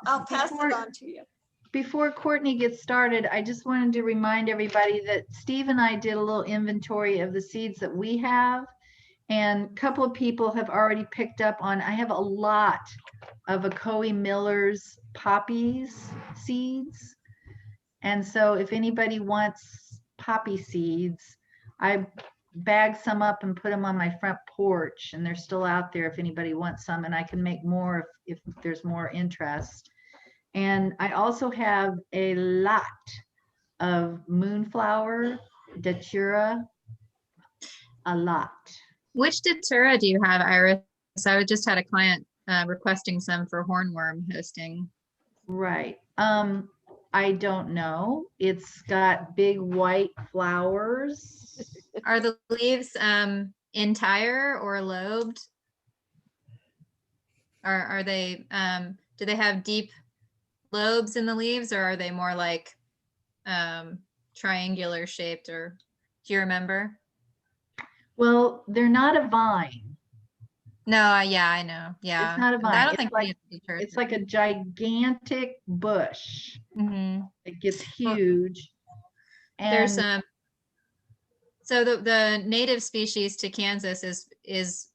I'll pass it on to you. Before Courtney gets started, I just wanted to remind everybody that Steve and I did a little inventory of the seeds that we have. And a couple of people have already picked up on, I have a lot of Akoe Miller's poppies seeds. And so if anybody wants poppy seeds, I bagged some up and put them on my front porch, and they're still out there if anybody wants some, and I can make more if there's more interest. And I also have a lot of moonflower, datura, a lot. Which datura do you have, Iris? I just had a client requesting some for hornworm hosting. Right. I don't know. It's got big white flowers. Are the leaves entire or lobed? Or are they, do they have deep lobes in the leaves, or are they more like triangular shaped, or do you remember? Well, they're not a vine. No, yeah, I know. Yeah. It's not a vine. I don't It's think like, it's like a gigantic bush. Mm-hmm. It gets huge. And There's so the native species to Kansas is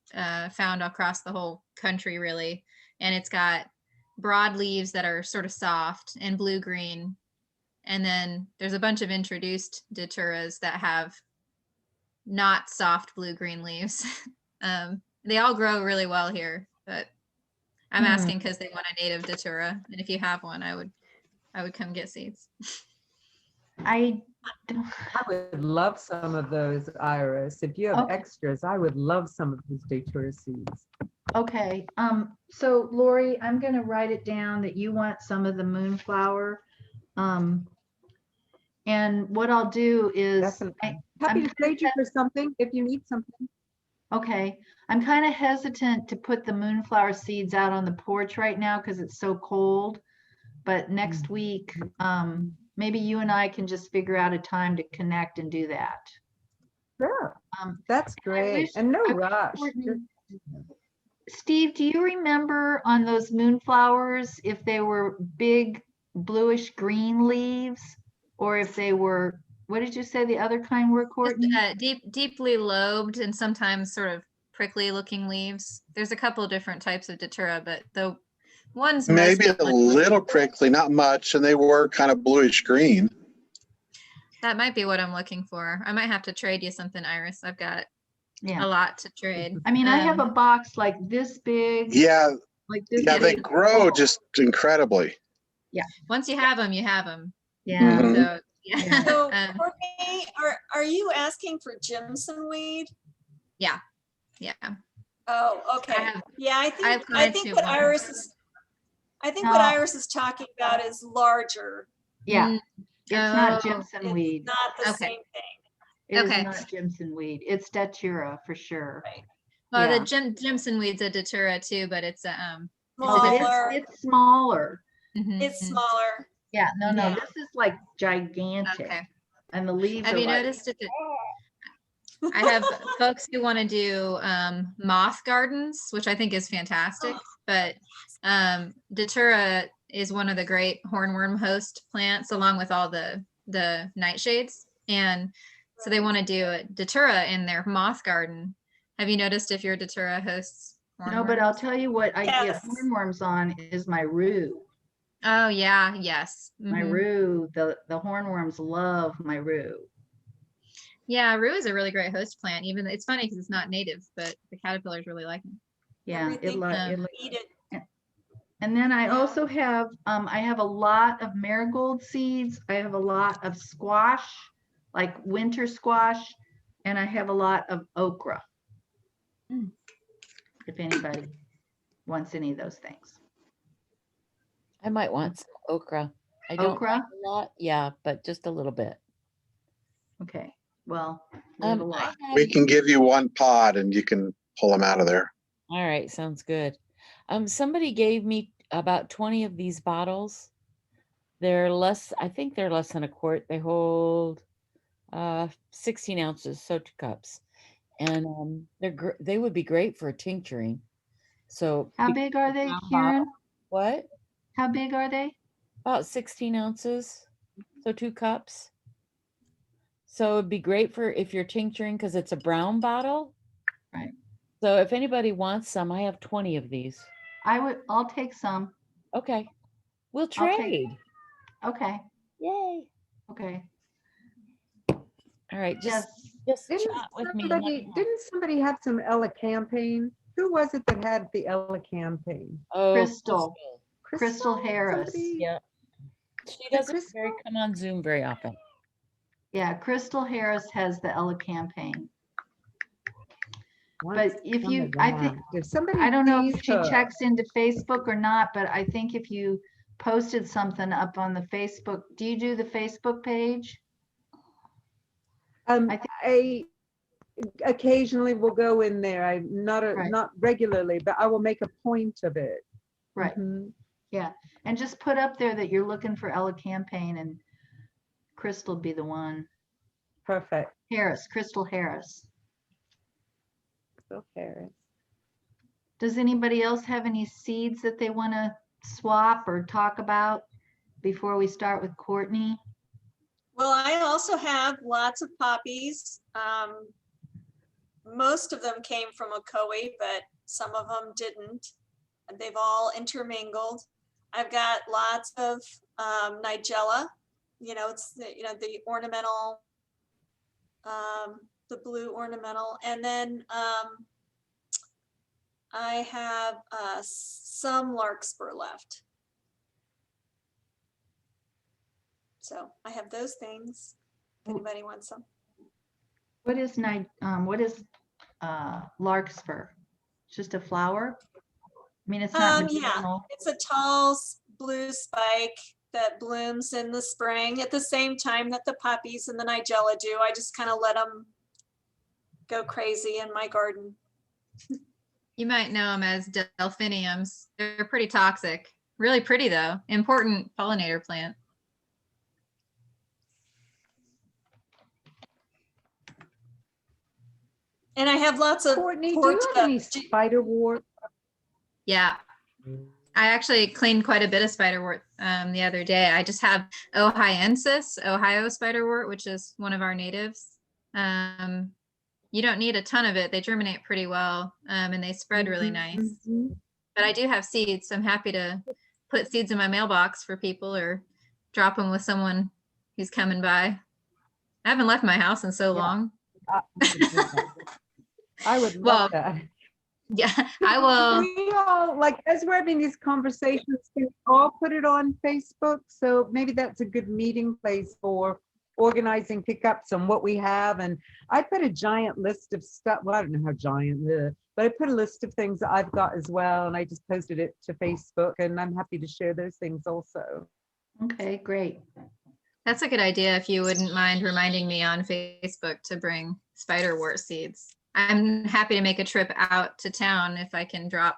found across the whole country, really, and it's got broad leaves that are sort of soft and blue green, and then there's a bunch of introduced daturas that have not soft blue green leaves. They all grow really well here, but I'm asking because they want a native datura, and if you have one, I would come get seeds. I would love some of those, Iris. If you have extras, I would love some of those datura seeds. Okay. So Lori, I'm going to write it down that you want some of the moonflower. And what I'll do is happy to trade you for something if you need something. Okay. I'm kind of hesitant to put the moonflower seeds out on the porch right now because it's so cold. But next week, maybe you and I can just figure out a time to connect and do that. Sure. That's great. And no rush. Steve, do you remember on those moonflowers if they were big bluish green leaves, or if they were, what did you say the other kind were, Courtney? Deeply lobed and sometimes sort of prickly looking leaves. There's a couple of different types of datura, but the ones maybe a little prickly, not much, and they were kind of bluish green. That might be what I'm looking for. I might have to trade you something, Iris. I've got a lot to trade. I mean, I have a box like this big. Yeah, like this. Yeah, they grow just incredibly. Yeah. Once you have them, you have them. Yeah. So, yeah. So Courtney, are you asking for Jimson weed? Yeah. Yeah. Oh, okay. Yeah, I think what Iris is talking about is larger. Yeah. It's not Jimson weed. Not the same thing. It is not Jimson weed. It's datura for sure. Right. Well, the Jimson weed's a datura too, but it's smaller. It's smaller. It's smaller. Yeah, no, this is like gigantic. Okay. And the leaves have you noticed it? I have folks who want to do moth gardens, which I think is fantastic, but datura is one of the great hornworm host plants along with all the nightshades. And so they want to do a datura in their moth garden. Have you noticed if your datura hosts hornworms? No, but I'll tell you what I get hornworms on is my rue. Oh yeah, yes. My rue, the hornworms love my rue. Yeah, rue is a really great host plant. Even it's funny because it's not native, but the caterpillars really like it. Yeah, eat it. And then I also have I have a lot of marigold seeds. I have a lot of squash, like winter squash, and I have a lot of okra. If anybody wants any of those things. I might want some okra. I don't like a lot, yeah, but just a little bit. Okay. Well, we can give you one pod and you can pull them out of there. All right, sounds good. Somebody gave me about 20 of these bottles. They're I think they're less than a quart. They hold 16 ounces, so 2 cups. And they would be great for tincturing. So how big are they, Karen? What? How big are they? About 16 ounces, so 2 cups. So it'd be great for if you're tincturing because it's a brown bottle. Right. So if anybody wants some, I have 20 of these. I'll take some. Okay. We'll I'll take- trade. Okay, Yay. okay. All right. Just Yes. chat with me. and let me know. Didn't somebody have some Ella campaign? Who was it that had the Ella campaign? Oh, Crystal. Crystal Harris. Somebody- Yeah. She The doesn't Crystal? come on Zoom very often. Yeah, Crystal Harris has the Ella campaign. Wants But if some you, of I that. think, If somebody I don't know if sees she her- checks into Facebook or not, but I think if you posted something up on the Facebook, do you do the Facebook page? I think- I occasionally will go in there. Right. Not regularly, but I will make a point of it. Right, Mhm. yeah. And just put up there that you're looking for Ella campaign and Crystal be the one. Perfect. Harris, Crystal Harris. So Harris. Does anybody else have any seeds that they want to swap or talk about before we start with Courtney? Well, I also have lots of poppies. Most of them came from Ocoee, but some of them didn't. And they've all intermingled. I've got lots of Nigella. It's the ornamental, the blue ornamental, and then I have some larkspur left. So I have those things. If anybody wants some. What is larkspur? It's just a flower? I mean, it's not Yeah, medicinal. it's a tall blue spike that blooms in the spring at the same time that the poppies and the Nigella do. I just kind of let them go crazy in my garden. You might know them as delphiniums. They're pretty toxic. Really pretty though. Important pollinator plant. And I have lots of Courtney, do you have any spiderwort? Yeah. I actually cleaned quite a bit of spiderwort the other day. I just have Ohioensis, Ohio spiderwort, which is one of our natives. You don't need a ton of it. They germinate pretty well and they spread really nice. But I do have seeds. So I'm happy to put seeds in my mailbox for people or drop them with someone who's coming by. I haven't left my house in so long. I would love that. Yeah, I will. We all, like, as we're having these conversations, can we all put it on Facebook? So maybe that's a good meeting place for organizing pickups on what we have. And I put a giant list of stuff. Well, I don't know how giant, but I put a list of things that I've got as well. And I just posted it to Facebook, and I'm happy to share those things also. Okay, great. That's a good idea. If you wouldn't mind reminding me on Facebook to bring spiderwort seeds. I'm happy to make a trip out to town if I can drop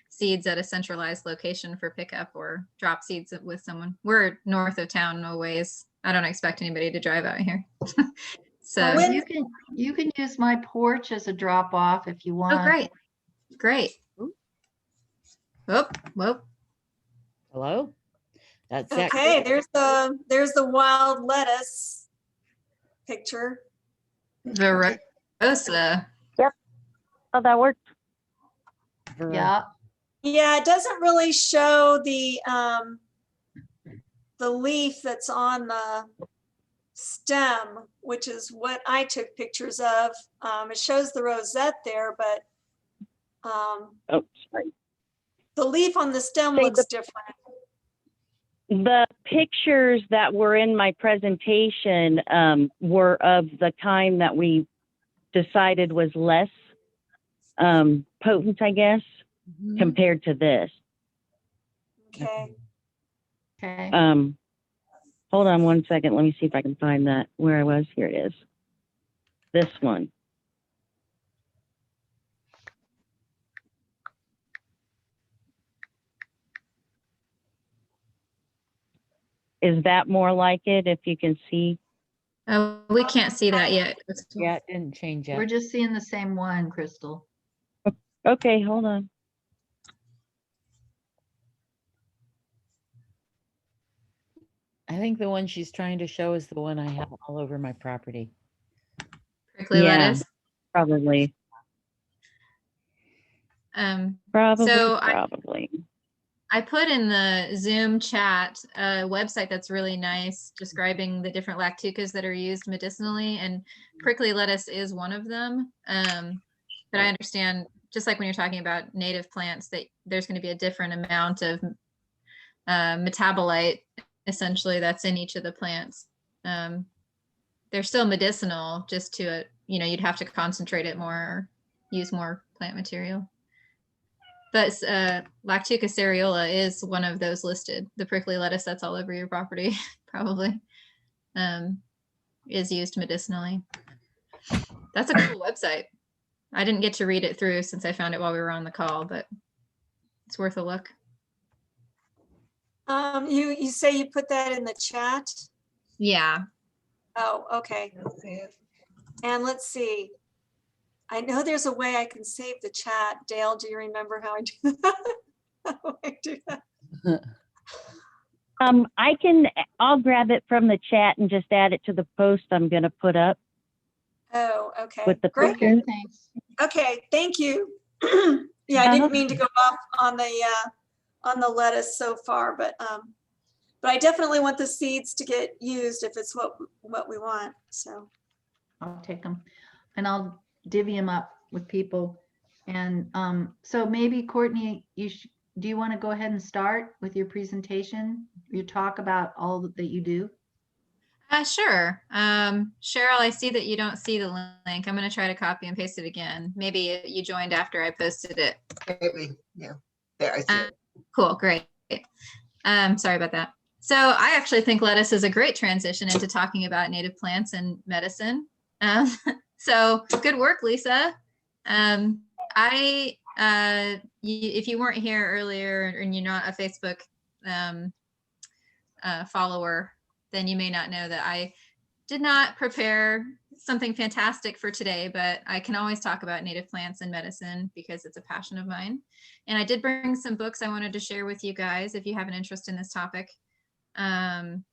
seeds at a centralized location for pickup or drop seeds with someone. We're north of town, no ways. I don't expect anybody to drive out here. So Well, you can use my porch as a drop off if you want. oh, great. Great. Whoop, whoop. Hello? That's Okay, there's the wild lettuce picture. Verosa. Oh, that worked. Yeah, Yeah, it doesn't really show the leaf that's on the stem, which is what I took pictures of. It shows the rosette there, but Oh, sorry. the leaf on the stem Say looks different. The pictures that were in my presentation were of the kind that we decided was less potent, I guess, compared to this. Okay. okay. Hold on one second. Let me see if I can find that where I was. Here it is. This one. Is that more like it if you can see? Oh, we can't see that yet. Yeah, it didn't change We're yet. just seeing the same one, Crystal. Okay, hold on. I think the one she's trying to show is the one I have all over my property. Prickly Yeah. lettuce. Probably. Um, Probably. So Probably. I put in the Zoom chat a website that's really nice describing the different lactucas that are used medicinally, and prickly lettuce is one of them. But I understand, just like when you're talking about native plants, that there's going to be a different amount of metabolite essentially that's in each of the plants. They're still medicinal, just to you'd have to concentrate it more, or use more plant material. But Lactuca cereola is one of those listed. The prickly lettuce that's all over your property probably is used medicinally. That's a cool website. I didn't get to read it through since I found it while we were on the call, but it's worth a look. You say you put that in the chat? Yeah. Oh, okay. And let's see. I know there's a way I can save the chat. Dale, do you remember how I do that? How do I do that? I'll grab it from the chat and just add it to the post I'm going to put up Oh, okay. with the Great. pictures. Thanks. Okay, thank you. Yeah, I didn't mean to go off on the lettuce so far, but I definitely want the seeds to get used if it's what we want. So I'll take them and I'll divvy them up with people. And so maybe Courtney, do you want to go ahead and start with your presentation? Your talk about all that you do? Sure. Cheryl, I see that you don't see the link. I'm going to try to copy and paste it again. Maybe you joined after I posted it. Maybe, yeah. There, I see it. Cool, great. Sorry about that. So I actually think lettuce is a great transition into talking about native plants and medicine. So good work, Lisa. If you weren't here earlier and you're not a Facebook follower, then you may not know that I did not prepare something fantastic for today, but I can always talk about native plants and medicine because it's a passion of mine. And I did bring some books I wanted to share with you guys if you have an interest in this topic and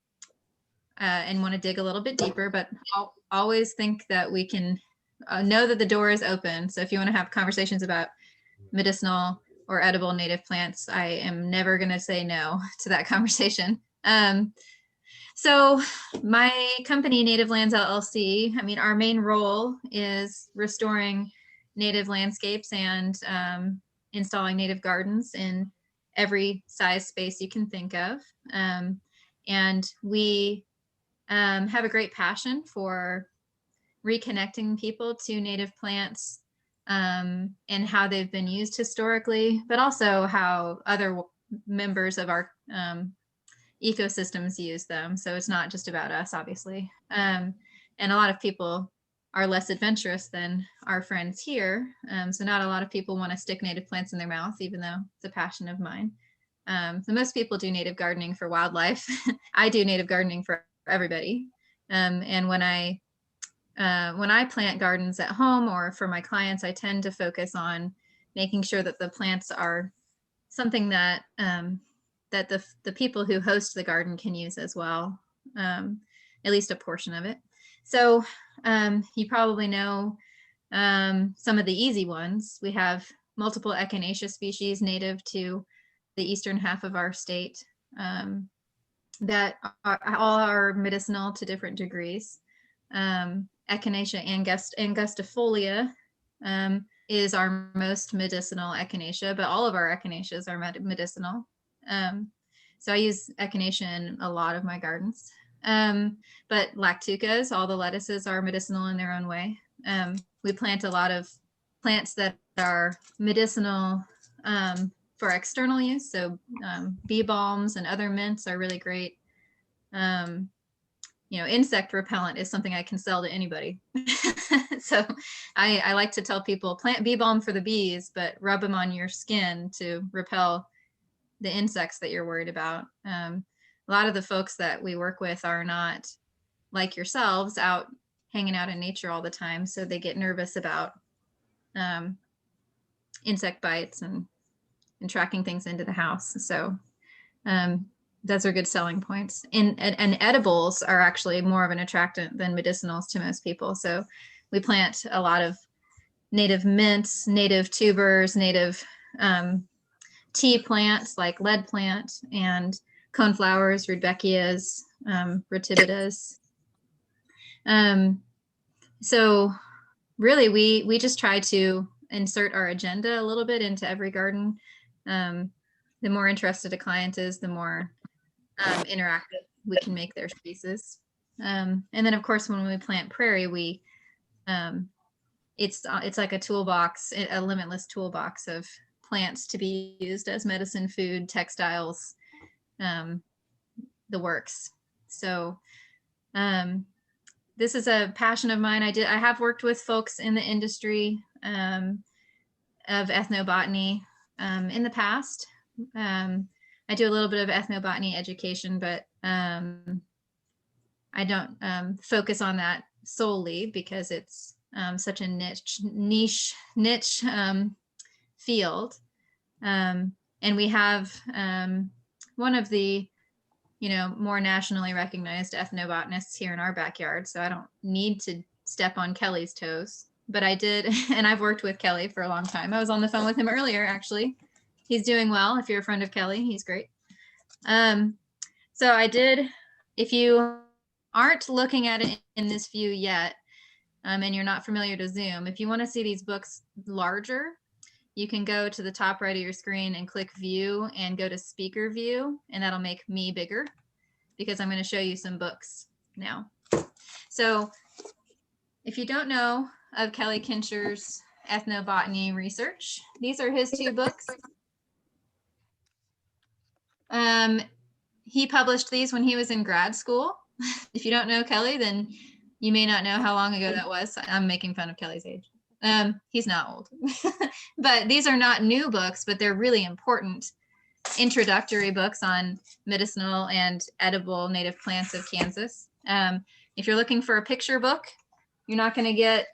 want to dig a little bit deeper, but I'll always think that we can know that the door is open. So if you want to have conversations about medicinal or edible native plants, I am never going to say no to that conversation. So my company, Native Lands LLC, I mean, our main role is restoring native landscapes and installing native gardens in every size space you can think of. And we have a great passion for reconnecting people to native plants and how they've been used historically, but also how other members of our ecosystems use them. So it's not just about us, obviously. And a lot of people are less adventurous than our friends here. So not a lot of people want to stick native plants in their mouth, even though it's a passion of mine. So most people do native gardening for wildlife. I do native gardening for everybody. And when I plant gardens at home or for my clients, I tend to focus on making sure that the plants are something that that the people who host the garden can use as well, at least a portion of it. So you probably know some of the easy ones. We have multiple echinacea species native to the eastern half of our state that all are medicinal to different degrees. Echinacea angustifolia is our most medicinal echinacea, but all of our echinaceas are medicinal. So I use echinacea in a lot of my gardens. But lactucas, all the lettuces are medicinal in their own way. We plant a lot of plants that are medicinal for external use. So bee balms and other mints are really great. Insect repellent is something I can sell to anybody. So I like to tell people plant bee balm for the bees, but rub them on your skin to repel the insects that you're worried about. A lot of the folks that we work with are not like yourselves out hanging out in nature all the time. So they get nervous about insect bites and tracking things into the house. So those are good selling points. And edibles are actually more of an attractant than medicinals to most people. So we plant a lot of native mints, native tubers, native tea plants like lead plant and coneflowers, rudbeckias, rotibicas. So really we just try to insert our agenda a little bit into every garden. The more interested a client is, the more interactive we can make their spaces. And then of course, when we plant prairie, we it's like a toolbox, a limitless toolbox of plants to be used as medicine, food, textiles, the works. So this is a passion of mine. I have worked with folks in the industry of ethnobotany in the past. I do a little bit of ethnobotany education, but I don't focus on that solely because it's such a niche field. And we have one of the more nationally recognized ethnobotanists here in our backyard. So I don't need to step on Kelly's toes, but I did. And I've worked with Kelly for a long time. I was on the phone with him earlier, actually. He's doing well. If you're a friend of Kelly, he's great. So I did, if you aren't looking at it in this view yet, and you're not familiar to Zoom, if you want to see these books larger, you can go to the top right of your screen and click view and go to speaker view, and that'll make me bigger because I'm going to show you some books now. So if you don't know of Kelly Kincher's ethnobotany research, these are his two books. He published these when he was in grad school. If you don't know Kelly, then you may not know how long ago that was. I'm making fun of Kelly's age. He's not old. But these are not new books, but they're really important introductory books on medicinal and edible native plants of Kansas. If you're looking for a picture book, you're not going to get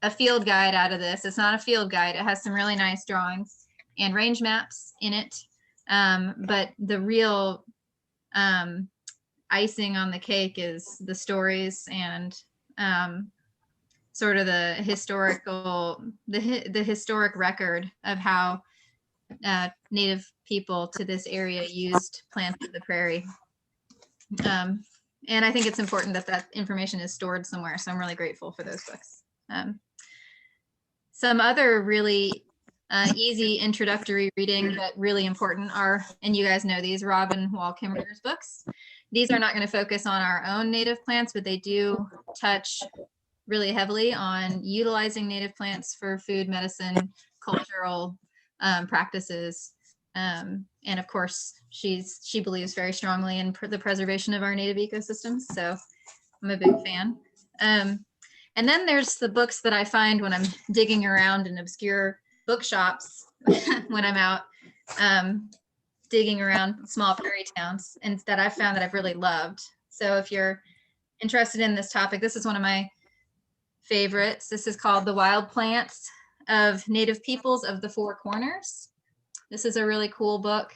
a field guide out of this. It's not a field guide. It has some really nice drawings and range maps in it. But the real icing on the cake is the stories and sort of the historic record of how native people to this area used plants of the prairie. And I think it's important that that information is stored somewhere. So I'm really grateful for those books. Some other really easy introductory reading, but really important are, and you guys know these, Robin Wall Kimmerer's books. These are not going to focus on our own native plants, but they do touch really heavily on utilizing native plants for food, medicine, cultural practices. And of course, she believes very strongly in the preservation of our native ecosystems. So I'm a big fan. And then there's the books that I find when I'm digging around in obscure bookshops when I'm out digging around small prairie towns, and that I've found that I've really loved. So if you're interested in this topic, this is one of my favorites. This is called The Wild Plants of Native Peoples of the Four Corners. This is a really cool book.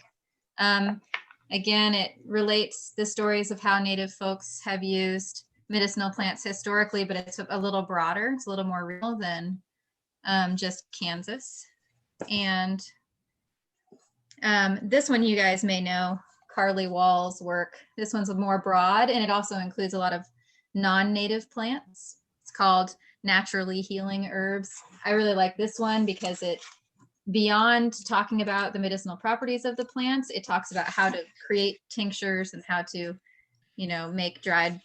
Again, it relates the stories of how Native folks have used medicinal plants historically, but it's a little broader. It's a little more real than just Kansas. And this one you guys may know, Carly Wall's work. This one's more broad, and it also includes a lot of non-native plants. It's called Naturally Healing Herbs. I really like this one because it, beyond talking about the medicinal properties of the plants, it talks about how to create tinctures and how to, make dried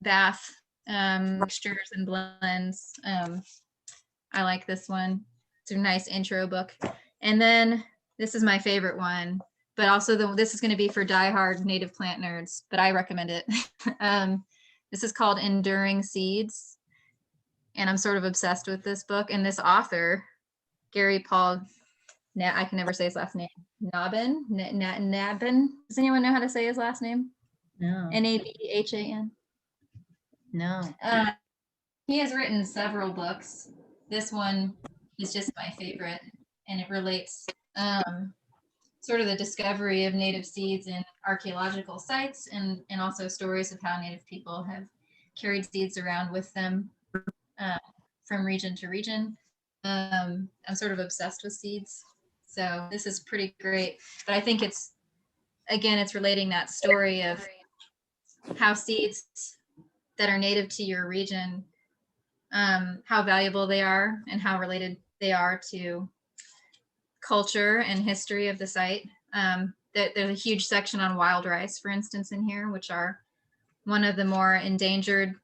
bath mixtures and blends. I like this one. It's a nice intro book. And then this is my favorite one, but also this is going to be for diehard native plant nerds, but I recommend it. This is called Enduring Seeds. And I'm sort of obsessed with this book. And this author, Gary Paul, I can never say his last name, Nabhan. Does anyone know how to say his last name? No. Nabhan. No. He has written several books. This one is just my favorite, and it relates sort of the discovery of native seeds in archaeological sites, and also stories of how native people have carried seeds around with them from region to region. I'm sort of obsessed with seeds, so this is pretty great. But I think it's relating that story of how seeds that are native to your region, how valuable they are and how related they are to culture and history of the site. There's a huge section on wild rice, for instance, in here, which are one of the more endangered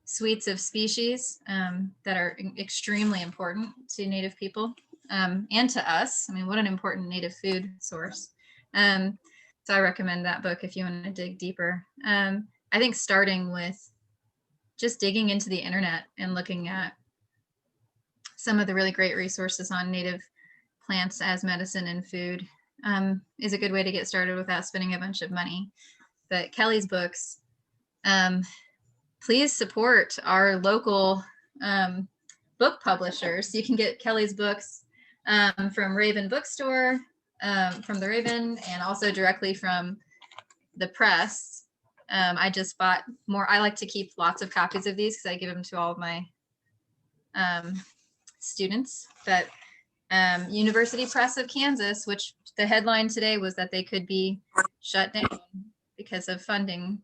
suites of species that are extremely important to native people and to us. I mean, what an important native food source. So I recommend that book if you want to dig deeper. I think starting with just digging into the internet and looking at some of the really great resources on native plants as medicine and food is a good way to get started without spending a bunch of money. But Kelly's books, please support our local book publishers. You can get Kelly's books from Raven Bookstore, from the Raven, and also directly from the press. I just bought more. I like to keep lots of copies of these because I give them to all of my students. But University Press of Kansas, which the headline today was that they could be shut down because of funding.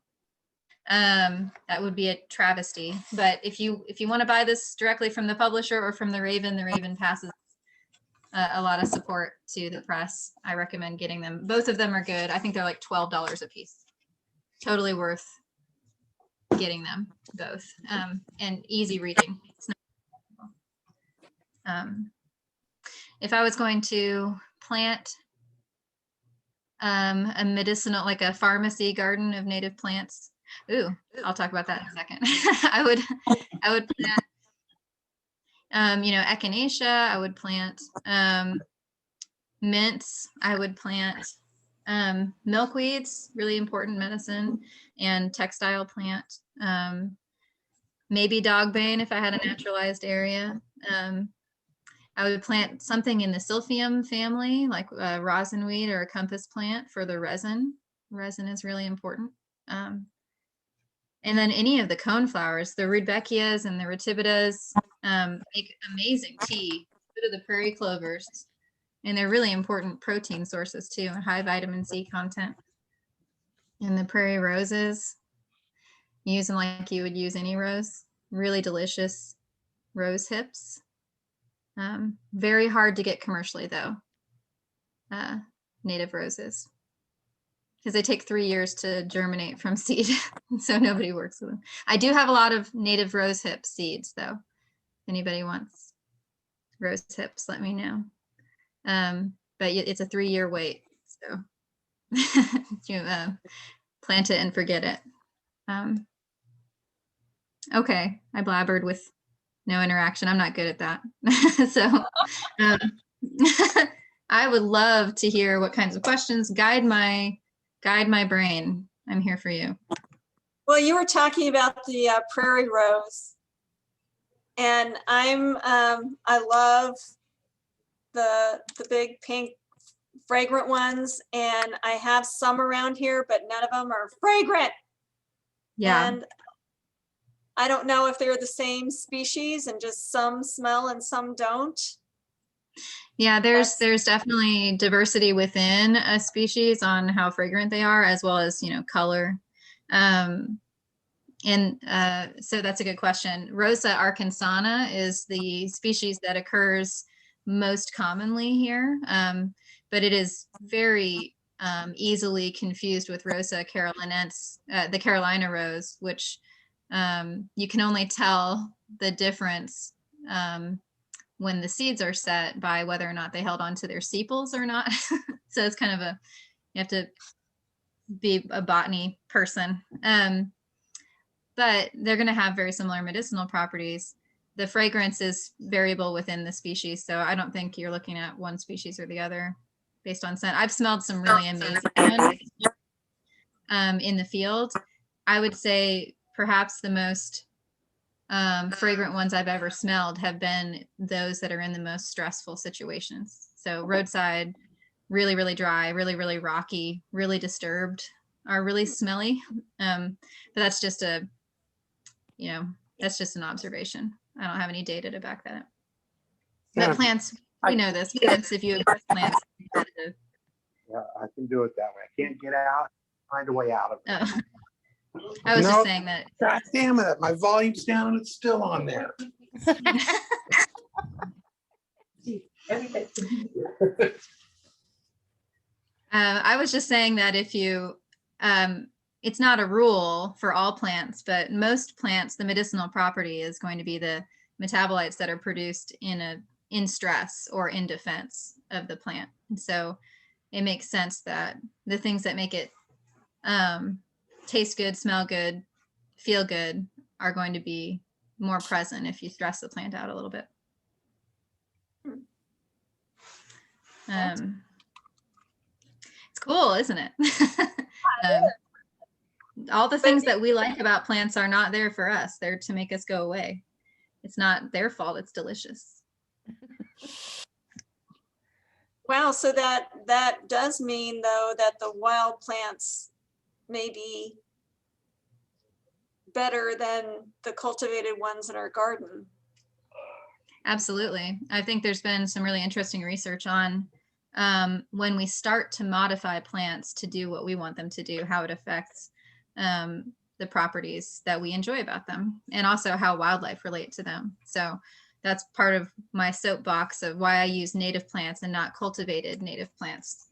That would be a travesty. But if you want to buy this directly from the publisher or from the Raven passes a lot of support to the press. I recommend getting them. Both of them are good. I think they're like $12 a piece. Totally worth getting them both, and easy reading. It's not, if I was going to plant a medicinal, like a pharmacy garden of native plants, I'll talk about that in a second. I would plant, echinacea. I would plant mints. I would plant milkweeds, really important medicine, and textile plant. Maybe dogbane if I had a naturalized area. I would plant something in the silphium family, like rosinweed or a compass plant for the resin. Resin is really important. And then any of the cone flowers, the rudbeckias and the retividas, make amazing tea. Go to the prairie clovers. And they're really important protein sources too, and high vitamin C content. And the prairie roses, use them like you would use any rose. Really delicious rose hips. Very hard to get commercially though, native roses. Because they take 3 years to germinate from seed. So nobody works with them. I do have a lot of native rose hip seeds though. If anybody wants rose hips, let me know. But it's a 3-year wait. So you plant it and forget it. Okay, I blabbered with no interaction. I'm not good at that. So I would love to hear what kinds of questions guide my brain. I'm here for you. Well, you were talking about the prairie rose, and I love the big pink fragrant ones, and I have some around here, but none of them are fragrant. Yeah. And I don't know if they're the same species and just some smell and some don't. Yeah, there's definitely diversity within a species on how fragrant they are, as well as, color. So that's a good question. Rosa arkansana is the species that occurs most commonly here, but it is very easily confused with Rosa carolinense, the Carolina rose, which you can only tell the difference when the seeds are set by whether or not they held on to their sepals or not. So it's kind of you have to be a botany person. But they're going to have very similar medicinal properties. The fragrance is variable within the species. So I don't think you're looking at one species or the other based on scent. I've smelled some really amazing ones in the field. I would say perhaps the most fragrant ones I've ever smelled have been those that are in the most stressful situations. So roadside really, really dry, really, really rocky, really disturbed are really smelly. But that's just that's just an observation. I don't have any data to back that up. But Yeah, plants, I- we know this. Plants, if you have plants, Yeah, I can do it that way. I can't get out, find a way out of it. I was just Nope. saying that. God damn it, my volume's down and it's still on there. I was just saying that if you, it's not a rule for all plants, but most plants, the medicinal property is going to be the metabolites that are produced in stress or in defense of the plant. And so it makes sense that the things that make it taste good, smell good, feel good are going to be more present if you stress the plant out a little bit. It's cool, isn't it? All the things that we like about plants are not there for us. They're to make us go away. It's not their fault. It's delicious. Wow, so that does mean though that the wild plants may be better than the cultivated ones in our garden. Absolutely. I think there's been some really interesting research on when we start to modify plants to do what we want them to do, how it affects the properties that we enjoy about them, and also how wildlife relate to them. So that's part of my soapbox of why I use native plants and not cultivated native plants.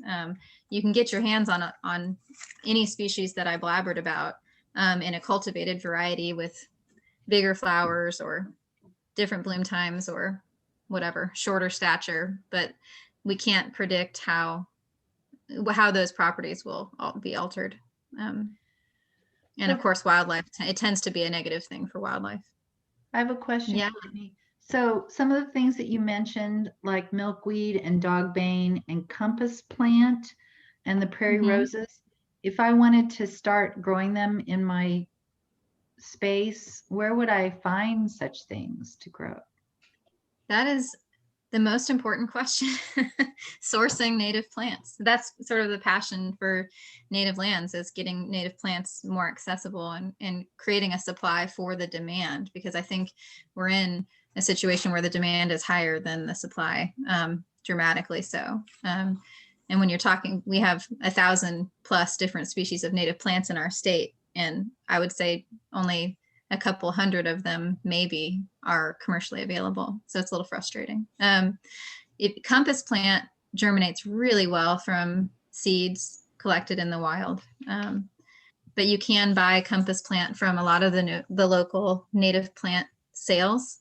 You can get your hands on any species that I blabbered about in a cultivated variety with bigger flowers or different bloom times or whatever, shorter stature, but we can't predict how those properties will be altered. And of course, wildlife, it tends to be a negative thing for wildlife. I have a question, Yeah. Courtney. So some of the things that you mentioned, like milkweed and dogbane and compass plant and the prairie roses, if I wanted to start growing them in my space, where would I find such things to grow? That is the most important question. Sourcing native plants. That's sort of the passion for native lands, is getting native plants more accessible and creating a supply for the demand, because I think we're in a situation where the demand is higher than the supply, dramatically so. And when you're talking, we have 1,000+ different species of native plants in our state, and I would say only a couple hundred of them maybe are commercially available. So it's a little frustrating. Compass plant germinates really well from seeds collected in the wild. But you can buy compass plant from a lot of the local native plant sales.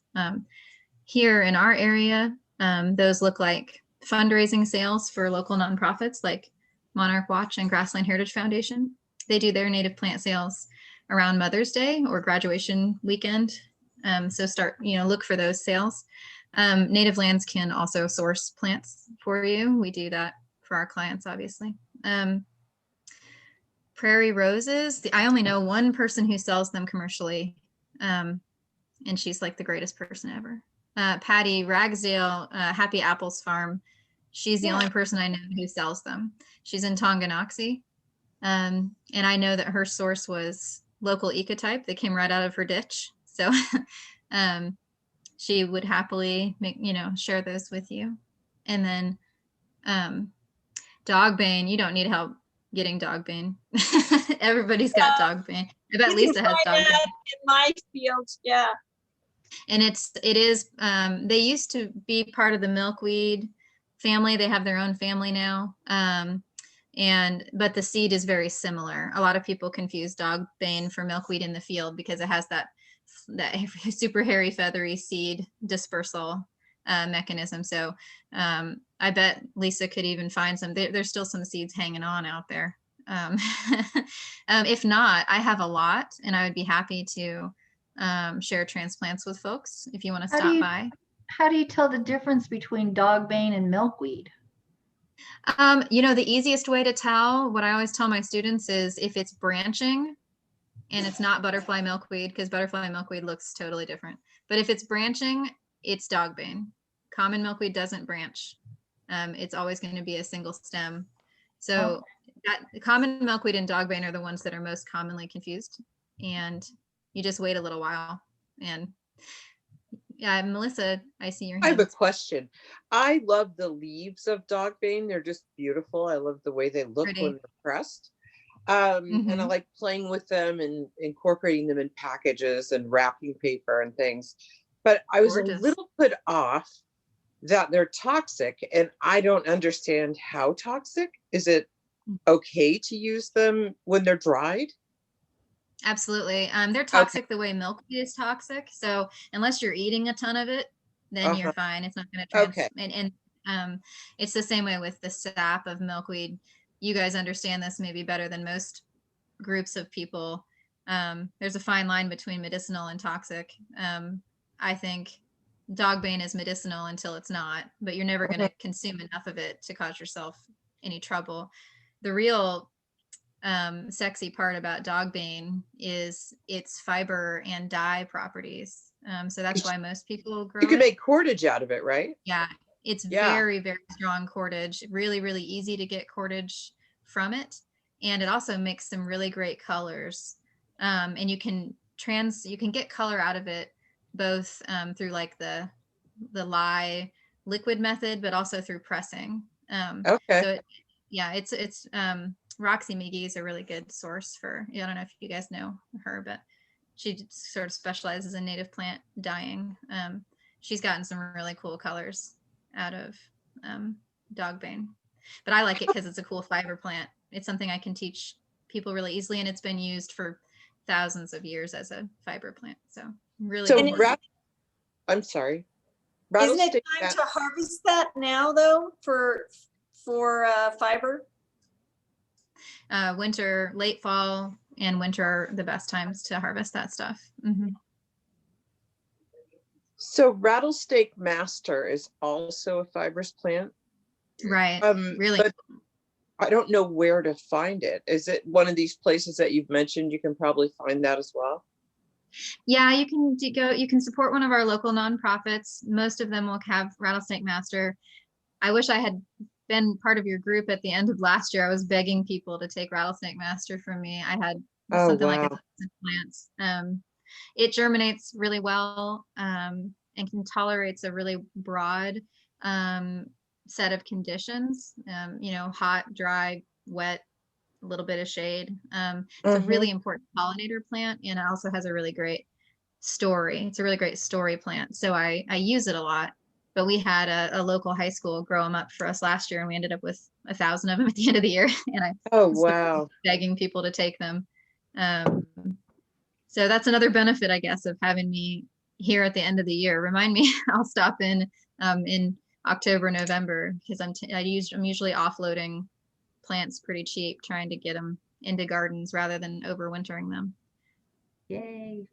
Here in our area, those look like fundraising sales for local nonprofits like Monarch Watch and Grassland Heritage Foundation. They do their native plant sales around Mother's Day or graduation weekend. So look for those sales. Native Lands can also source plants for you. We do that for our clients, obviously. Prairie roses, I only know one person who sells them commercially, and she's like the greatest person ever. Patty Ragsdale, Happy Apples Farm, she's the only person I know who sells them. She's in Tonganoxie, and I know that her source was local ecotype that came right out of her ditch. So she would happily share those with you. And then dogbane, you don't need help getting dogbane. Everybody's got dogbane. I bet Lisa has dogbane. In my field, yeah. And it is they used to be part of the milkweed family. They have their own family now. But the seed is very similar. A lot of people confuse dogbane for milkweed in the field because it has that super hairy, feathery seed dispersal mechanism. So I bet Lisa could even find some. There's still some seeds hanging on out there. If not, I have a lot, and I would be happy to share transplants with folks if you want to stop by. How do you tell the difference between dogbane and milkweed? The easiest way to tell, what I always tell my students, is if it's branching and it's not butterfly milkweed, because butterfly milkweed looks totally different. But if it's branching, it's dogbane. Common milkweed doesn't branch. it's always going to be a single stem. So that the common milkweed and dogbane are the ones that are most commonly confused. And you just wait a little while. And yeah, Melissa, I see your I have a hand. question. I love the leaves of dogbane. They're just beautiful. I love the way they look Pretty. when they're pressed. And I Mhm. like playing with them and incorporating them in packages and wrapping paper and things. But I was Gorgeous. a little put off that they're toxic, and I don't understand how toxic. Is it okay to use them when they're dried? Absolutely. They're toxic the way milkweed is toxic. So unless you're eating a ton of it, then you're fine. It's not going to Okay. and it's the same way with the sap of milkweed. You guys understand this maybe better than most groups of people. There's a fine line between medicinal and toxic. I think dogbane is medicinal until it's not, but you're never going to consume enough of it to cause yourself any trouble. The real sexy part about dogbane is its fiber and dye properties. So that's why most people grow You can it. make cordage out of it, right? Yeah, it's Yeah. very, very strong cordage. Really, really easy to get cordage from it. And it also makes some really great colors. And you can get color out of it both through like the lye liquid method, but also through pressing. Okay. So it's Roxy McGee is a really good source for, I don't know if you guys know her, but she sort of specializes in native plant dyeing. She's gotten some really cool colors out of dogbane, but I like it because it's a cool fiber plant. It's something I can teach people really easily, and it's been used for thousands of years as a fiber plant. So really, So And important. I'm sorry. Isn't it Rattlesnake time to harvest that now though for fiber? Winter, late fall and winter are the best times to harvest that stuff. Mhm. So rattlesnake master is also a fibrous plant. Right. Really. But I don't know where to find it. Is it one of these places that you've mentioned? You can probably find that as well. Yeah, you can you can support one of our local nonprofits. Most of them will have rattlesnake master. I wish I had been part of your group at the end of last year. I was begging people to take rattlesnake master from me. I had something like 1,000 plants. It germinates really well and can tolerates a really broad set of conditions. Hot, dry, wet, a little bit of shade. It's a really important pollinator plant, and it also has a really great story. It's a really great story plant. So I use it a lot. But we had a local high school grow them up for us last year, and we ended up with 1,000 of them at the end of the year. And I was begging people to take them. So that's another benefit, I guess, of having me here at the end of the year. Remind me, I'll stop in October, November, because I'm usually offloading plants pretty cheap, trying to get them into gardens rather than overwintering them. Yay.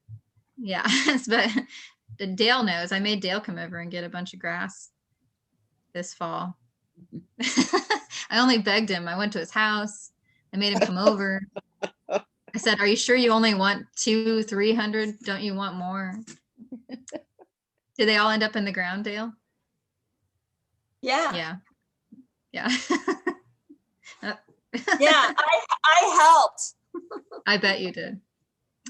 Yeah, but Dale knows. I made Dale come over and get a bunch of grass this fall. I only begged him. I went to his house. I made him come over. I said, "Are you sure you only want 200-300? Don't you want more?" Did they all end up in the ground, Dale? Yeah. Yeah. Yeah. Yeah, I helped. I bet you did.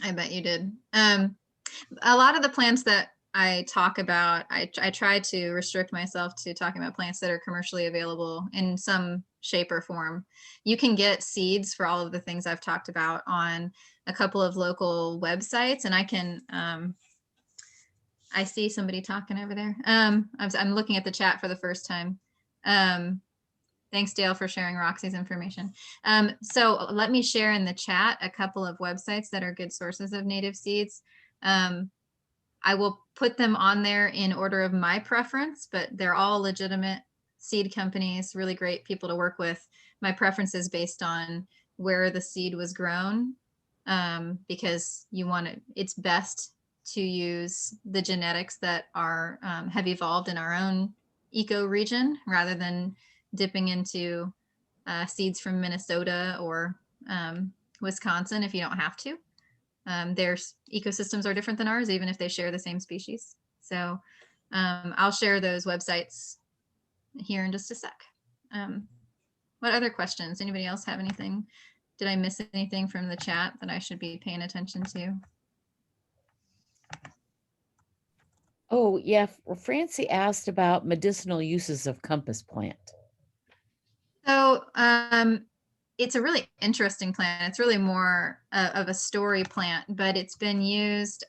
I bet you did. A lot of the plants that I talk about, I try to restrict myself to talking about plants that are commercially available in some shape or form. You can get seeds for all of the things I've talked about on a couple of local websites, and I can, I see somebody talking over there. I'm looking at the chat for the first time. Thanks, Dale, for sharing Roxy's information. So let me share in the chat a couple of websites that are good sources of native seeds. I will put them on there in order of my preference, but they're all legitimate seed companies, really great people to work with. My preference is based on where the seed was grown, because it's best to use the genetics that are have evolved in our own eco region rather than dipping into seeds from Minnesota or Wisconsin if you don't have to. Their ecosystems are different than ours, even if they share the same species. So I'll share those websites here in just a sec. What other questions? Anybody else have anything? Did I miss anything from the chat that I should be paying attention to? Oh, yeah. Francie asked about medicinal uses of compass plant. So it's a really interesting plant. It's really more of a story plant, but it's been used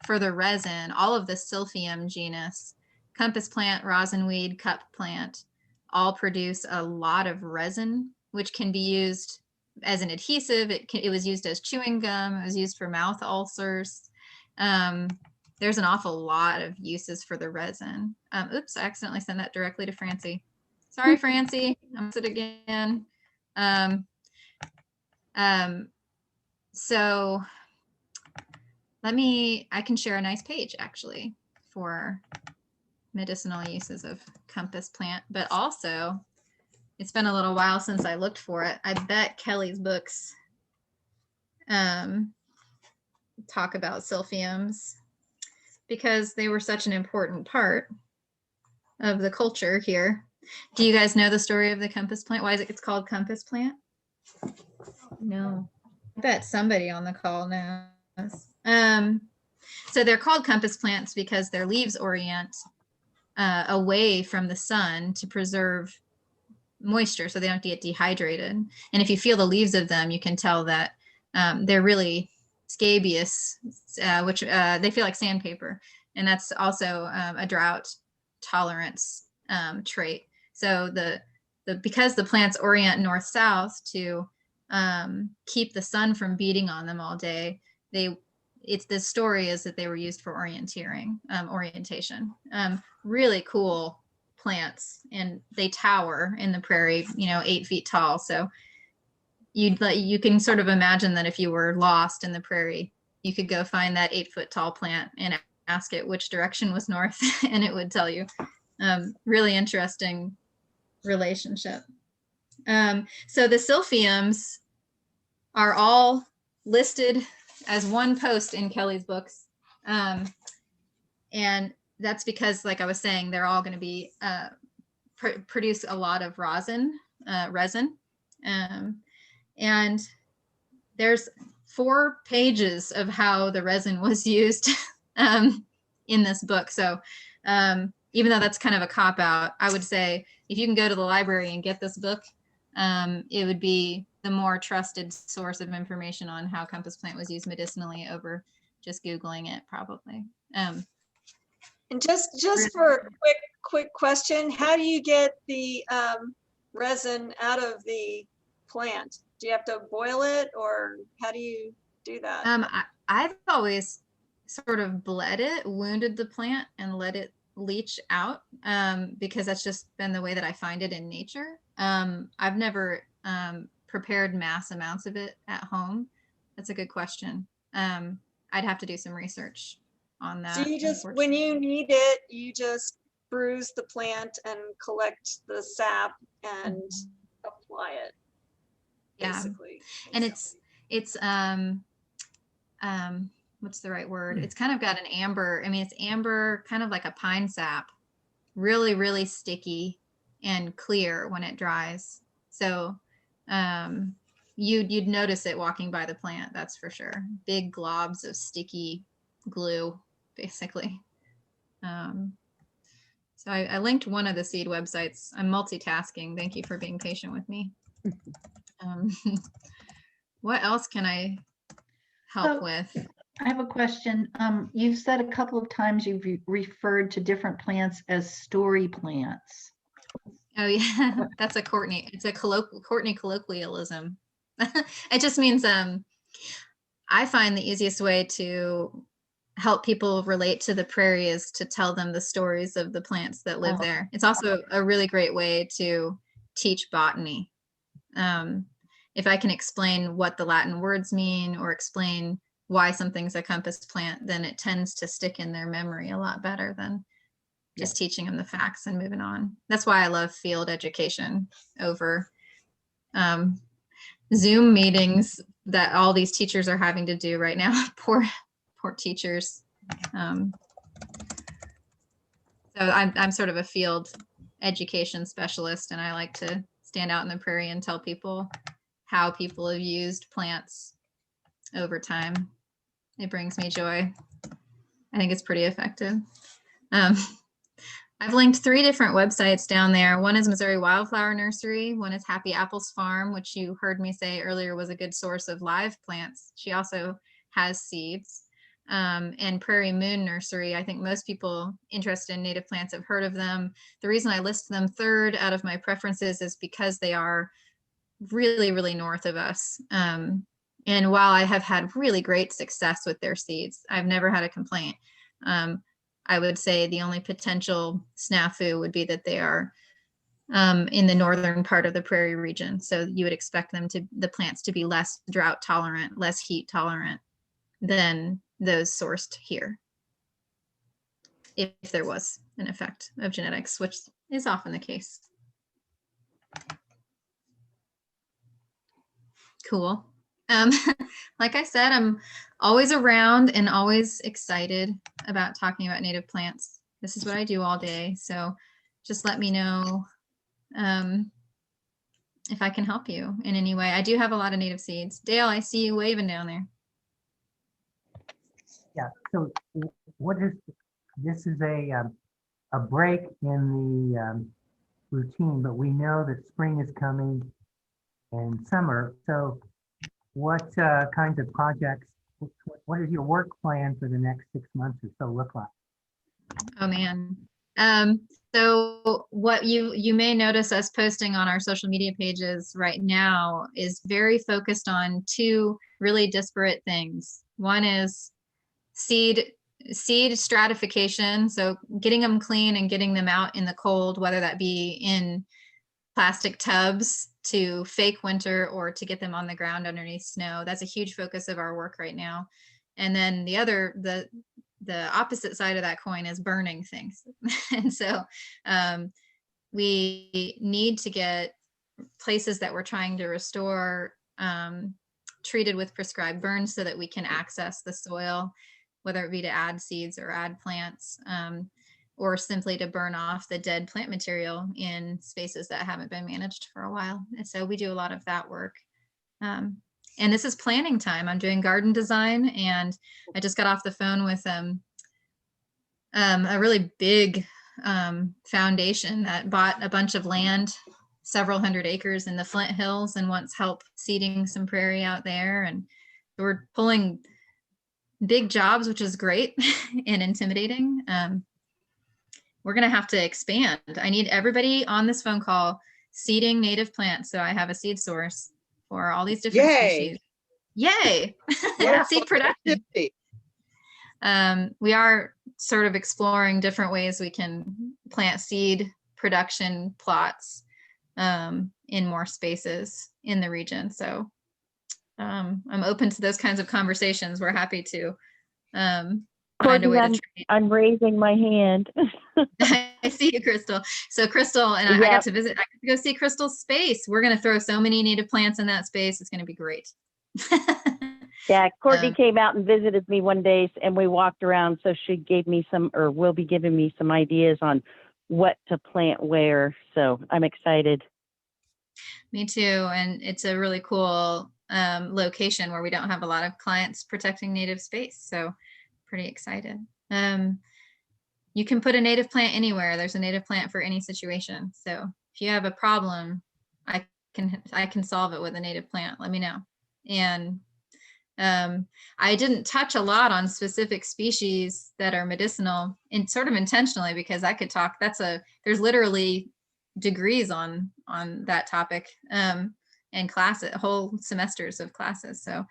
for the resin. All of the Silphium genus, compass plant, rosinweed, cup plant, all produce a lot of resin, which can be used as an adhesive. It was used as chewing gum. It was used for mouth ulcers. There's an awful lot of uses for the resin. Oops, I accidentally sent that directly to Francie. Sorry, Francie, I'm it again. So I can share a nice page actually for medicinal uses of compass plant, but also it's been a little while since I looked for it. I bet Kelly's books talk about silphiums because they were such an important part of the culture here. Do you guys know the story of the compass plant? Why is it's called compass plant? No. I bet somebody on the call knows. So they're called compass plants because their leaves orient away from the sun to preserve moisture so they don't get dehydrated. And if you feel the leaves of them, you can tell that they're really scabious, which they feel like sandpaper. And that's also a drought tolerance trait. So because the plants orient north-south to keep the sun from beating on them all day, the story is that they were used for orientation. Really cool plants, and they tower in the prairie, 8 feet tall. So you can sort of imagine that if you were lost in the prairie, you could go find that 8-foot tall plant and ask it which direction was north, and it would tell you. Really interesting relationship. So the silphiums are all listed as one post in Kelly's books. And that's because, like I was saying, they're all going to be produce a lot of resin. And there's 4 pages of how the resin was used in this book. So even though that's kind of a cop-out, I would say if you can go to the library and get this book, it would be the more trusted source of information on how compass plant was used medicinally over just Googling it, probably. And just for a quick question, how do you get the resin out of the plant? Do you have to boil it, or how do you do that? I've always sort of bled it, wounded the plant, and let it leach out because that's just been the way that I find it in nature. I've never prepared mass amounts of it at home. That's a good question. I'd have to do some research on that. So you just, when you need it, you just bruise the plant and collect the sap and apply it. Basically. And it's what's the right word? It's kind of got an amber, it's amber, kind of like a pine sap, really, really sticky and clear when it dries. So you'd notice it walking by the plant, that's for sure. Big globs of sticky glue, basically. So I linked one of the seed websites. I'm multitasking. Thank you for being patient with me. What else can I help with? I have a question. You've said a couple of times you've referred to different plants as story plants. Oh yeah, that's a Courtney. It's a Courtney colloquialism. It just means I find the easiest way to help people relate to the prairie is to tell them the stories of the plants that live there. It's also a really great way to teach botany. If I can explain what the Latin words mean or explain why something's a compass plant, then it tends to stick in their memory a lot better than just teaching them the facts and moving on. That's why I love field education over Zoom meetings that all these teachers are having to do right now. Poor teachers. So I'm sort of a field education specialist, and I like to stand out in the prairie and tell people how people have used plants over time. It brings me joy. I think it's pretty effective. I've linked 3 different websites down there. One is Missouri Wildflower Nursery. One is Happy Apples Farm, which you heard me say earlier was a good source of live plants. She also has seeds. And Prairie Moon Nursery. I think most people interested in native plants have heard of them. The reason I list them 3rd out of my preferences is because they are really, really north of us. And while I have had really great success with their seeds, I've never had a complaint. I would say the only potential snafu would be that they are in the northern part of the prairie region. So you would expect them the plants to be less drought tolerant, less heat tolerant than those sourced here, if there was an effect of genetics, which is often the case. Cool. Like I said, I'm always around and always excited about talking about native plants. This is what I do all day. So just let me know if I can help you in any way. I do have a lot of native seeds. Dale, I see you waving down there. Yeah, so what is, this is a break in the routine, but we know that spring is coming and summer. So what kinds of projects, what does your work plan for the next 6 months or so look like? Oh man. So what you may notice us posting on our social media pages right now is very focused on 2 really disparate things. One is seed stratification, so getting them clean and getting them out in the cold, whether that be in plastic tubs to fake winter or to get them on the ground underneath snow. That's a huge focus of our work right now. And then the opposite side of that coin is burning things. And so we need to get places that we're trying to restore treated with prescribed burns so that we can access the soil, whether it be to add seeds or add plants, or simply to burn off the dead plant material in spaces that haven't been managed for a while. And so we do a lot of that work. And this is planning time. I'm doing garden design, and I just got off the phone with a really big foundation that bought a bunch of land, several hundred acres in the Flint Hills, and wants help seeding some prairie out there. And we're pulling big jobs, which is great and intimidating. We're going to have to expand. I need everybody on this phone call seeding native plants, so I have a seed source for all these different species. Yay! Yeah. Seed production. We are sort of exploring different ways we can plant seed production plots in more spaces in the region. So I'm open to those kinds of conversations. We're happy to find a way to trade. I'm raising my hand. I see you, Crystal. So Crystal and I got to visit. I got to go see Crystal's space. We're going to throw so many native plants in that space. It's going to be great. Yeah, Courtney came out and visited me one day, and we walked around. So she gave me some, or will be giving me some ideas on what to plant where. So I'm excited. Me too. And it's a really cool location where we don't have a lot of clients protecting native space. So pretty excited. You can put a native plant anywhere. There's a native plant for any situation. So if you have a problem, I can solve it with a native plant. Let me know. And I didn't touch a lot on specific species that are medicinal, and sort of intentionally, because I could talk. There's literally degrees on that topic and classes, whole semesters of classes. So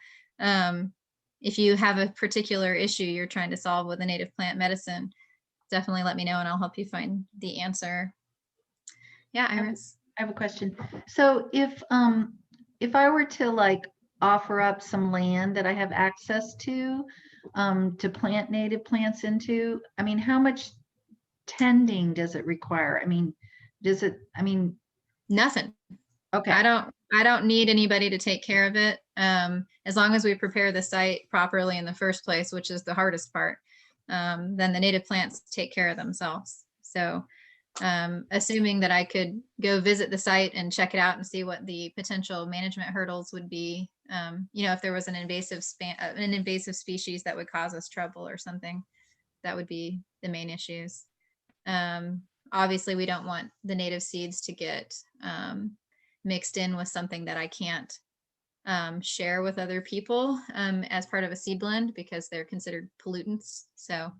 if you have a particular issue you're trying to solve with a native plant medicine, definitely let me know and I'll help you find the answer. Yeah, Iris. I have a question. So if I were to like offer up some land that I have access to plant native plants into, I mean, how much tending does it require? I mean, Nothing. Okay. I don't need anybody to take care of it. As long as we prepare the site properly in the first place, which is the hardest part, then the native plants take care of themselves. So assuming that I could go visit the site and check it out and see what the potential management hurdles would be. If there was an invasive species that would cause us trouble or something, that would be the main issues. Obviously, we don't want the native seeds to get mixed in with something that I can't share with other people as part of a seed blend, because they're considered pollutants. So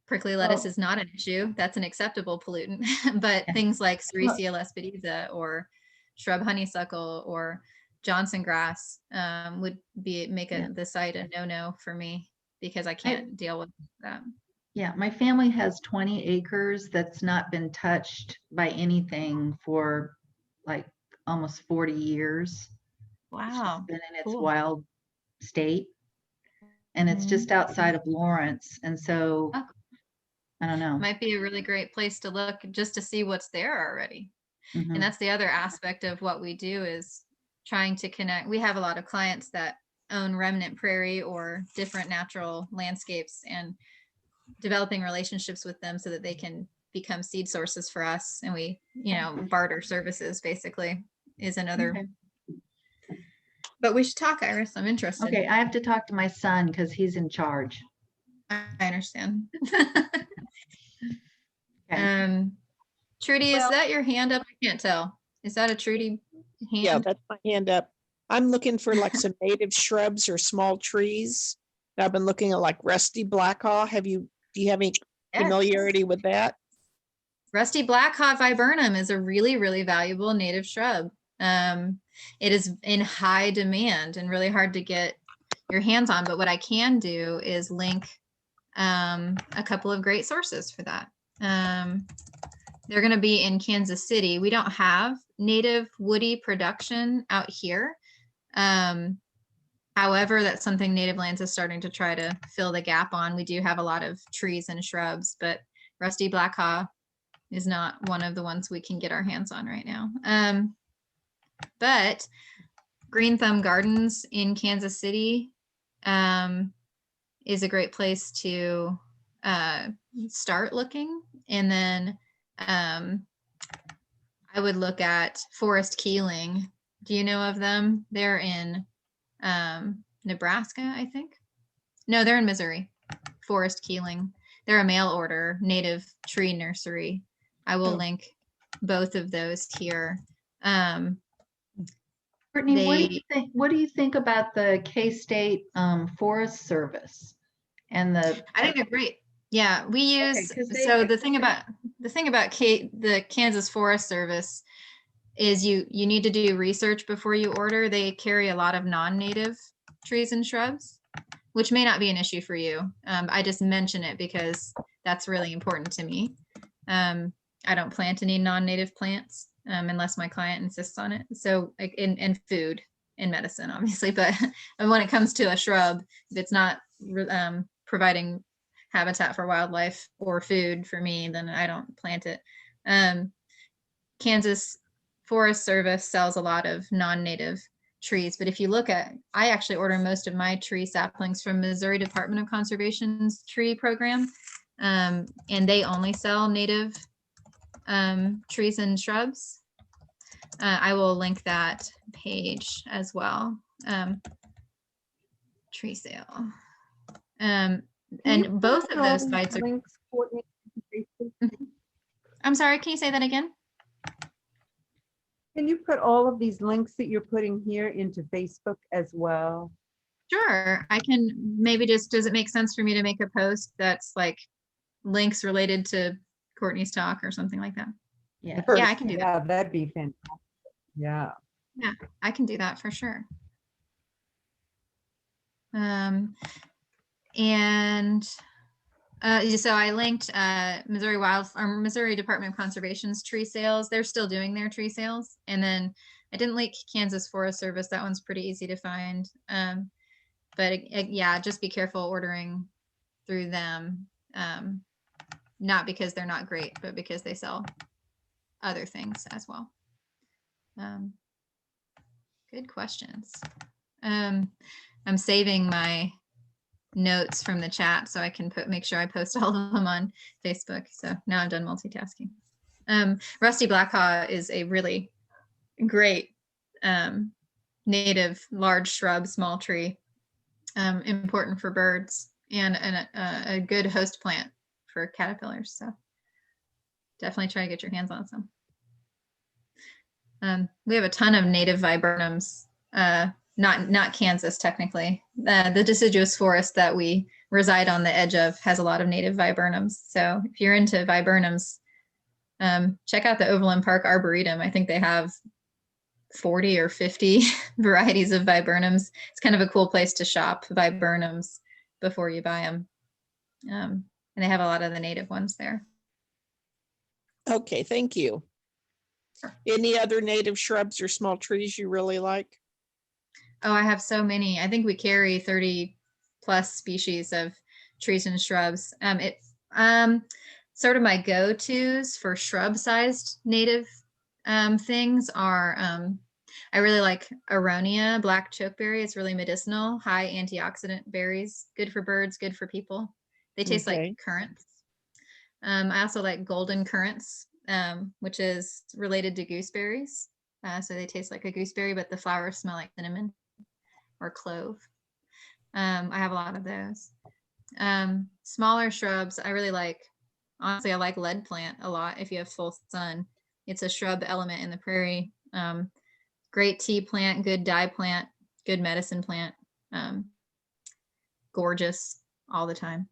prickly lettuce is not an issue. That's an acceptable pollutant. But things like Sericea lespedeza or shrub honeysuckle or Johnson grass would make the site a no-no for me, because I can't deal with that. Yeah, my family has 20 acres that's not been touched by anything for like almost 40 years. Wow. It's just been in its Cool. wild state. And it's just outside of Lawrence. And so, I don't know. Might be a really great place to look just to see what's there already. And that's the other aspect of what we do, is trying to connect. We have a lot of clients that own remnant prairie or different natural landscapes, and developing relationships with them so that they can become seed sources for us. And we, barter services basically is another. Okay. But we should talk, Iris. I'm interested. Okay, I have to talk to my son because he's in charge. I understand. Okay. Trudy, is that your hand up? I can't tell. Is that a Trudy hand? Yeah, that's my hand up. I'm looking for like some native shrubs or small trees. I've been looking at like rusty blackhaw. Do you have any familiarity with that? Rusty blackhaw viburnum is a really, really valuable native shrub. It is in high demand and really hard to get your hands on. But what I can do is link a couple of great sources for that. They're going to be in Kansas City. We don't have native woody production out here. However, that's something Native Lands is starting to try to fill the gap on. We do have a lot of trees and shrubs, but rusty blackhaw is not one of the ones we can get our hands on right now. But Green Thumb Gardens in Kansas City is a great place to start looking. And then I would look at Forest Keeling. Do you know of them? They're in Nebraska, I think. No, they're in Missouri. Forest Keeling. They're a mail order native tree nursery. I will link both of those here. Courtney, what do you think about the K-State Forest Service and the? I think they're great. Yeah, we use the thing about the Kansas Forest Service is you need to do research before you order. They carry a lot of non-native trees and shrubs, which may not be an issue for you. I just mention it because that's really important to me. I don't plant any non-native plants unless my client insists on it. So like in food and medicine, obviously, but when it comes to a shrub, if it's not providing habitat for wildlife or food for me, then I don't plant it. Kansas Forest Service sells a lot of non-native trees, but if you look at, I actually order most of my tree saplings from Missouri Department of Conservation's tree program, and they only sell native trees and shrubs. I will link that page as well. Tree sale. And both of those sites are. I'm sorry, can you say that again? Can you put all of these links that you're putting here into Facebook as well? Sure, I can maybe just, does it make sense for me to make a post that's like links related to Courtney's talk or something like that? Yeah, I can do that. Yeah, that'd be fantastic. Yeah. Yeah, I can do that for sure. So I linked Missouri Department of Conservation's tree sales. They're still doing their tree sales. And then I didn't link Kansas Forest Service. That one's pretty easy to find. Yeah, just be careful ordering through them. Not because they're not great, but because they sell other things as well. Good questions. I'm saving my notes from the chat so I can make sure I post all of them on Facebook. So now I'm done multitasking. Rusty blackhaw is a really great native large shrub, small tree, important for birds and a good host plant for caterpillars. So definitely try to get your hands on some. We have a ton of native viburnums, not Kansas technically. The deciduous forest that we reside on the edge of has a lot of native viburnums. So if you're into viburnums, check out the Overland Park Arboretum. I think they have 40 or 50 varieties of viburnums. It's kind of a cool place to shop viburnums before you buy them. And they have a lot of the native ones there. Okay, thank you. Any other native shrubs or small trees you really like? Oh, I have so many. I think we carry 30 plus species of trees and shrubs. Sort of my go-tos for shrub-sized native things are, I really like aronia, black chokeberry. It's really medicinal, high antioxidant berries, good for birds, good for people. They taste Okay. like currants. I also like golden currants, which is related to gooseberries. So they taste like a gooseberry, but the flowers smell like cinnamon or clove. I have a lot of those. Smaller shrubs, I really like, honestly, I like lead plant a lot if you have full sun. It's a shrub element in the prairie. Great tea plant, good dye plant, good medicine plant. Gorgeous all the time.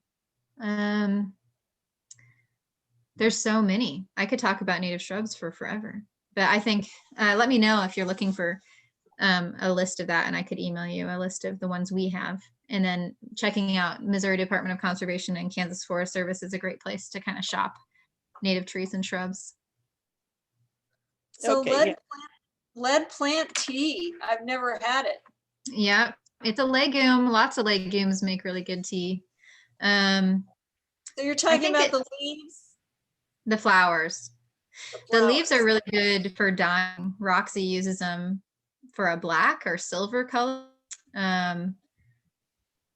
There's so many. I could talk about native shrubs for forever, but I think, let me know if you're looking for a list of that, and I could email you a list of the ones we have. And then checking out Missouri Department of Conservation and Kansas Forest Service is a great place to kind of shop native trees and shrubs. So Okay, lead plant tea. I've never had it. Yeah, it's a legume. Lots of legumes make really good tea. So you're talking think about the leaves? The flowers. The The leaves are flowers. really good for dyeing. Roxy uses them for a black or silver color.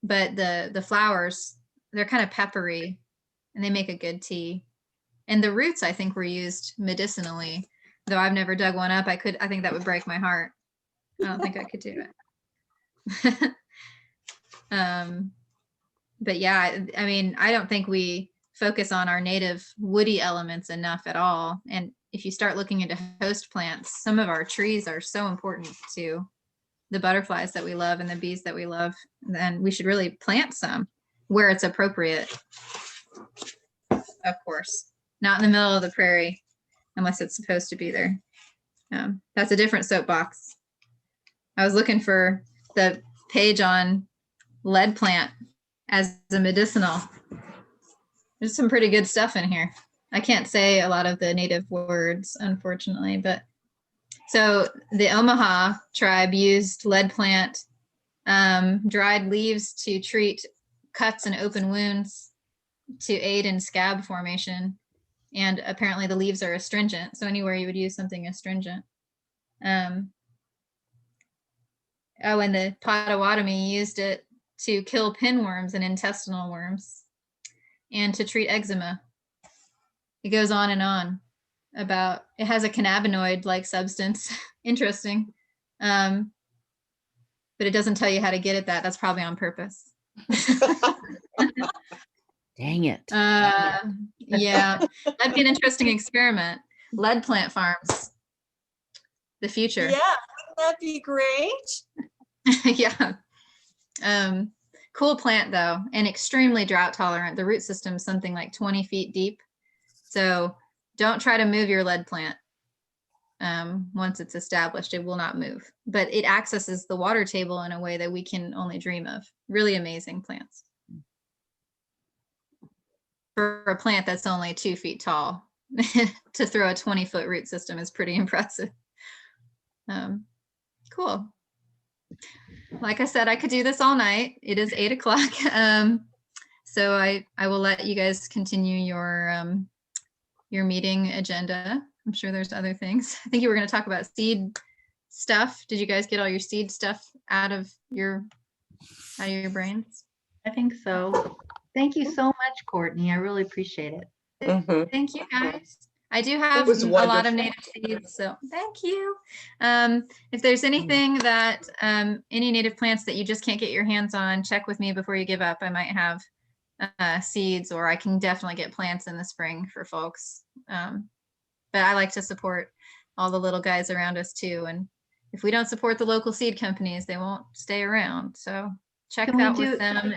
But the flowers, they're kind of peppery and they make a good tea. And the roots, I think, were used medicinally, though I've never dug one up. I think that would break my heart. I don't think I could do it. But yeah, I mean, I don't think we focus on our native woody elements enough at all. And if you start looking into host plants, some of our trees are so important to the butterflies that we love and the bees that we love. Then we should really plant some where it's appropriate. Of course, not in the middle of the prairie, unless it's supposed to be there. That's a different soapbox. I was looking for the page on lead plant as a medicinal. There's some pretty good stuff in here. I can't say a lot of the native words, unfortunately, but so the Omaha tribe used lead plant dried leaves to treat cuts and open wounds to aid in scab formation. And apparently the leaves are astringent. So anywhere you would use something astringent. And the Potawatomi used it to kill pinworms and intestinal worms and to treat eczema. It goes on and on about, it has a cannabinoid-like substance. Interesting. But it doesn't tell you how to get at that. That's probably on purpose. Dang it. Yeah, that'd be an interesting experiment. Lead plant farms, the future. Yeah, wouldn't that be great? Yeah. Cool plant though, and extremely drought tolerant. The root system is something like 20 feet deep. So don't try to move your lead plant. Once it's established, it will not move, but it accesses the water table in a way that we can only dream of. Really amazing plants. For a plant that's only 2 feet tall, to throw a 20-foot root system is pretty impressive. Cool. Like I said, I could do this all night. It is 8 o'clock. So I will let you guys continue your meeting agenda. I'm sure there's other things. I think you were going to talk about seed stuff. Did you guys get all your seed stuff out of your brains? I think so. Thank you so much, Courtney. I really appreciate it. Mhm. Thank you, guys. I do have was a lot of wonderful. native seeds, so thank you. If there's anything that, any native plants that you just can't get your hands on, check with me before you give up. I might have seeds, or I can definitely get plants in the spring for folks. But I like to support all the little guys around us too. And if we don't support the local seed companies, they won't stay around. So check Can we that do- with them.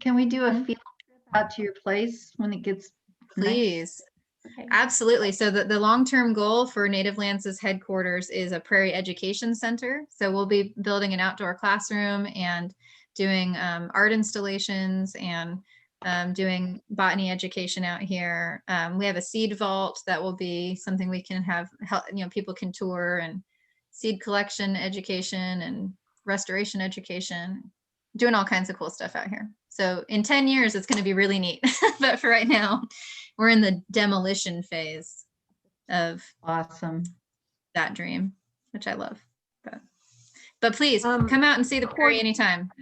Can we do a Mhm. field trip out to your place when it gets nice? Please. Okay. Absolutely. So the long-term goal for Native Lands' headquarters is a prairie education center. So we'll be building an outdoor classroom and doing art installations and doing botany education out here. We have a seed vault that will be something we can have help, people can tour, and seed collection education and restoration education, doing all kinds of cool stuff out here. So in 10 years, it's going to be really neat. But for right now, we're in the demolition phase of Awesome. that dream, which I love. But please Um, come out and see the prairie Courtney- anytime.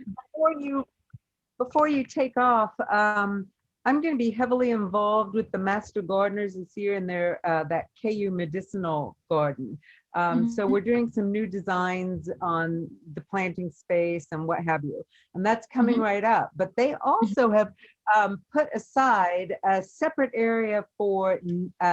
Before you take off, I'm going to be heavily involved with the Master Gardeners this year in their that KU medicinal garden. So we're doing some new designs on the planting space and what have you, and that's coming right up. But they also have put aside a separate area for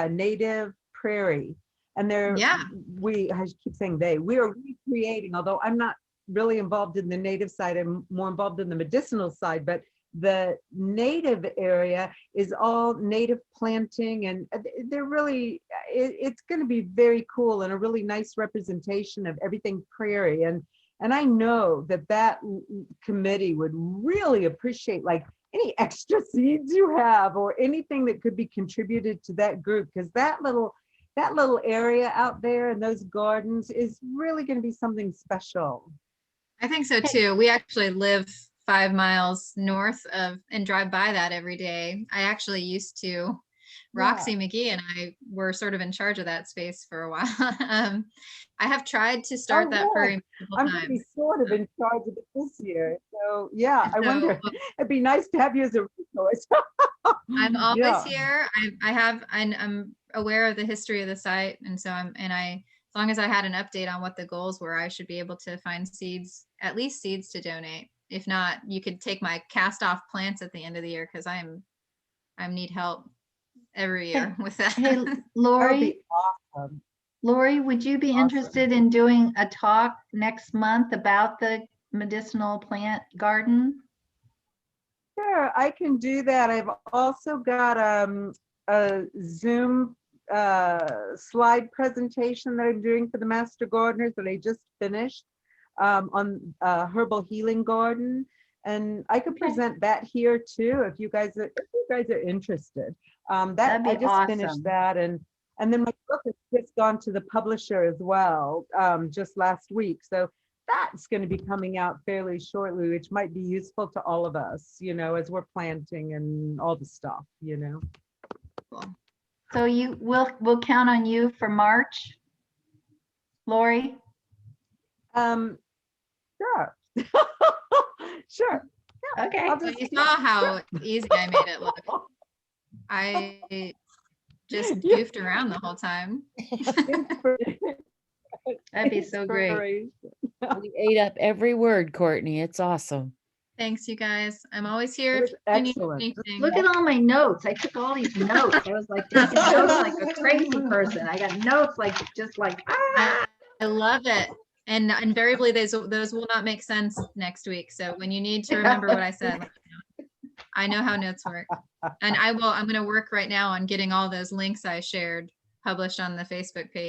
native prairie, and they're I keep saying we are recreating. Although I'm not really involved in the native side, I'm more involved in the medicinal side, but the native area is all native planting, and they're really, it's going to be very cool and a really nice representation of everything prairie. And I know that committee would really appreciate like any extra seeds you have or anything that could be contributed to that group, because that little area out there in those gardens is really going to be something special. I think so too. We actually live 5 miles north of and drive by that every day. I actually used to. Roxy McGee and I were sort of in charge of that space for a while. I have tried to start that prairie multiple I'm going to be times. sort of in charge of it this year. So yeah, I wonder, it'd be nice to have you as a resource. I'm always here. I'm aware of the history of the site. And so as long as I had an update on what the goals were, I should be able to find seeds, at least seeds to donate. If not, you could take my cast off plants at the end of the year, because I need help every year with that. Hey, Lori. That would be awesome. Lori, would you be interested in doing a talk next month about the medicinal plant garden? Sure, I can do that. I've also got a Zoom slide presentation that I'm doing for the Master Gardeners that I just finished on herbal healing garden, and I could present that here too if you guys are interested. That'd be I just awesome. finished that, and then my book has just gone to the publisher as well just last week, so that's going to be coming out fairly shortly, which might be useful to all of us, as we're planting and all the stuff, Cool. So we'll count on you for March, Lori? Sure. Sure. Yeah, okay. So you saw how easy I made it look. I just goofed around the whole time. That'd be so great. You ate up every word, Courtney. It's awesome. Thanks, you guys. I'm always here. It was if you need excellent. anything. Look at all my notes. I took all these notes. I was like taking notes like a crazy person. I got notes just like I love it. And invariably those will not make sense next week. So when you need to remember what I said, let me know. I know how notes work. And I'm going to work right now on getting all those links I shared published on the Facebook page.